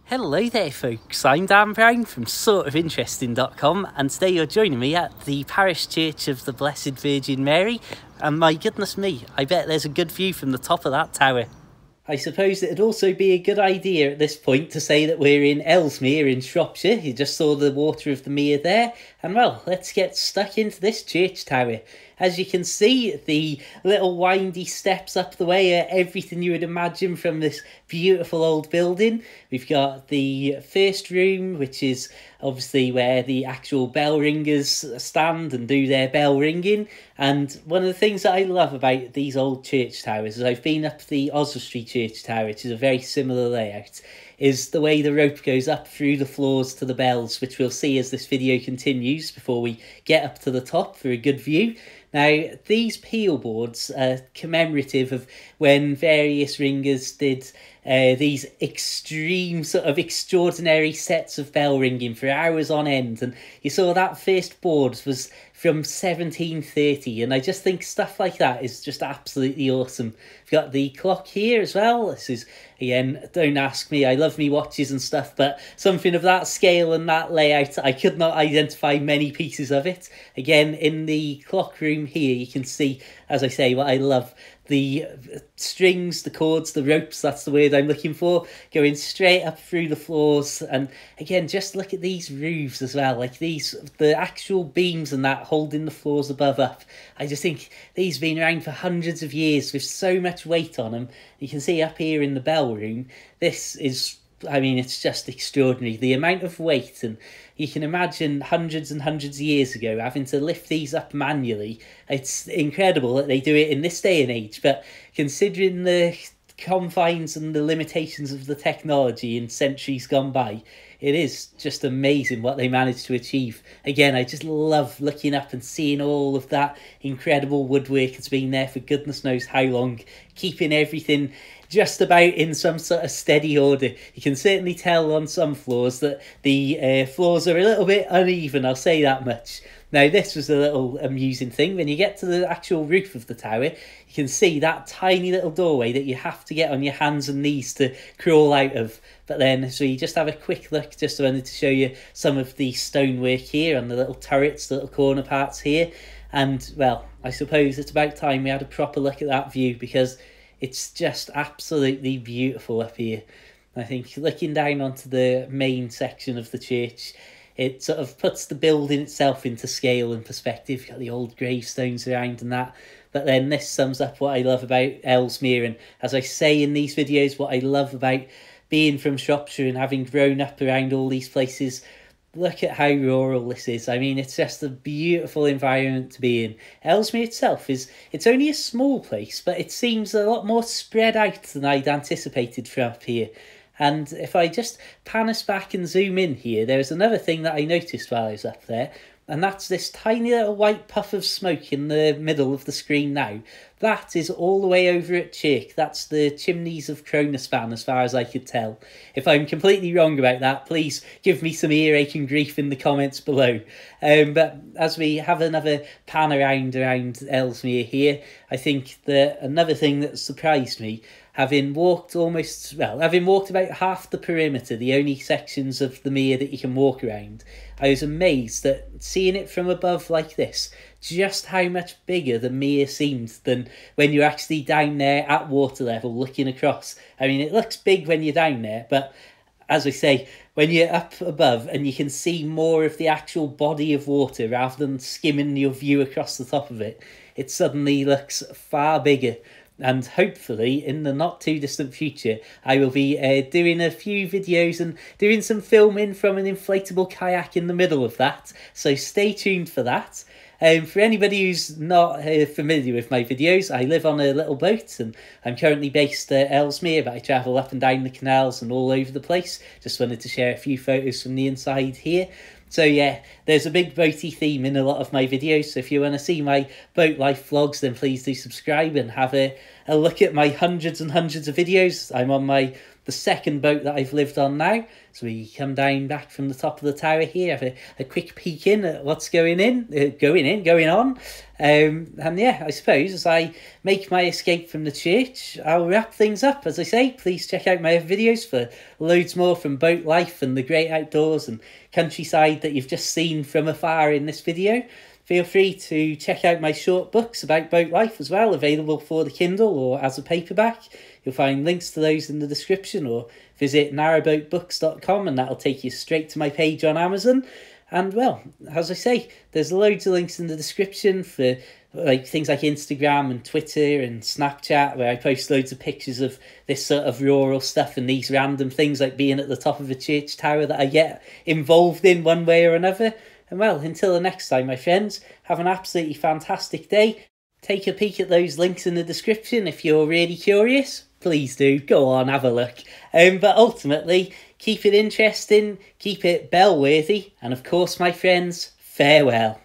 Hello there folks, I'm Dan Brown from sortofinteresting.com and today you're joining me at the Parish Church of the Blessed Virgin Mary, and my goodness me, I bet there's a good view from the top of that tower. I suppose it'd also be a good idea at this point to say that we're in Ellesmere in Shropshire. You just saw the water of the mere there, and well, let's get stuck into this church tower. As you can see, the little windy steps up the way are everything you would imagine from this beautiful old building. We've got the first room, which is obviously where the actual bell ringers stand and do their bell ringing. And one of the things that I love about these old church towers is I've been up the Oswestry Church Tower, which is a very similar layout, is the way the rope goes up through the floors to the bells, which we'll see as this video continues before we get up to the top for a good view. Now, these peel boards are commemorative of when various ringers did these extreme sort of extraordinary sets of bell ringing for hours on end, and you saw that first board was from 1730, and I just think stuff like that is just absolutely awesome. We've got the clock here as well. This is, again, don't ask me, I love me watches and stuff, but something of that scale and that layout, I could not identify many pieces of it. Again, in the clock room here, you can see, as I say, what I love. The strings, the cords, the ropes, that's the word I'm looking for, going straight up through the floors. And again, just look at these roofs as well, like these, the actual beams and that holding the floors above up. I just think these have been around for hundreds of years with so much weight on them. You can see up here in the bell room, this is, I mean, it's just extraordinary. The amount of weight, and you can imagine hundreds and hundreds of years ago having to lift these up manually. It's incredible that they do it in this day and age, but considering the confines and the limitations of the technology in centuries gone by, it is just amazing what they managed to achieve. Again, I just love looking up and seeing all of that incredible woodwork that's been there for goodness knows how long, keeping everything just about in some sort of steady order. You can certainly tell on some floors that the floors are a little bit uneven, I'll say that much. Now, this was a little amusing thing. When you get to the actual roof of the tower, you can see that tiny little doorway that you have to get on your hands and knees to crawl out of. But then, so you just have a quick look, just wanted to show you some of the stonework here on the little turrets, the little corner parts here. And, well, I suppose it's about time we had a proper look at that view, because it's just absolutely beautiful up here. I think looking down onto the main section of the church, it sort of puts the building itself into scale and perspective. You've got the old gravestones around and that. But then this sums up what I love about Ellesmere. And as I say in these videos, what I love about being from Shropshire and having grown up around all these places, look at how rural this is. I mean, it's just a beautiful environment to be in. Ellesmere itself it's only a small place, but it seems a lot more spread out than I'd anticipated from up here. And if I just pan us back and zoom in here, there's another thing that I noticed while I was up there, and that's this tiny little white puff of smoke in the middle of the screen now. That is all the way over at Chirk. That's the chimneys of Kronospan, as far as I could tell. If I'm completely wrong about that, please give me some earache and grief in the comments below. But as we have another pan around Ellesmere here, I think that another thing that surprised me, having walked about half the perimeter, the only sections of the mere that you can walk around, I was amazed at seeing it from above like this, just how much bigger the mere seemed than when you're actually down there at water level looking across. I mean, it looks big when you're down there, but as I say, when you're up above and you can see more of the actual body of water rather than skimming your view across the top of it, it suddenly looks far bigger. And hopefully, in the not too distant future, I will be doing a few videos and doing some filming from an inflatable kayak in the middle of that. So stay tuned for that. For anybody who's not familiar with my videos, I live on a little boat and I'm currently based at Ellesmere, but I travel up and down the canals and all over the place. Just wanted to share a few photos from the inside here. So yeah, there's a big boaty theme in a lot of my videos, so if you want to see my boat life vlogs, then please do subscribe and have a a look at my hundreds and hundreds of videos. I'm on the second boat that I've lived on now. So we come down back from the top of the tower here, have a quick peek in at what's going on. And yeah, I suppose as I make my escape from the church, I'll wrap things up. As I say, please check out my other videos for loads more from boat life and the great outdoors and countryside that you've just seen from afar in this video. Feel free to check out my short books about boat life as well, available for the Kindle or as a paperback. You'll find links to those in the description, or visit narrowboatbooks.com and that'll take you straight to my page on Amazon. And well, as I say, there's loads of links in the description for things like Instagram and Twitter and Snapchat, where I post loads of pictures of this sort of rural stuff and these random things like being at the top of a church tower that I get involved in one way or another. And well, until the next time, my friends, have an absolutely fantastic day. Take a peek at those links in the description if you're really curious. Please do, go on, have a look. But ultimately, keep it interesting, keep it bell-worthy, and of course, my friends, farewell.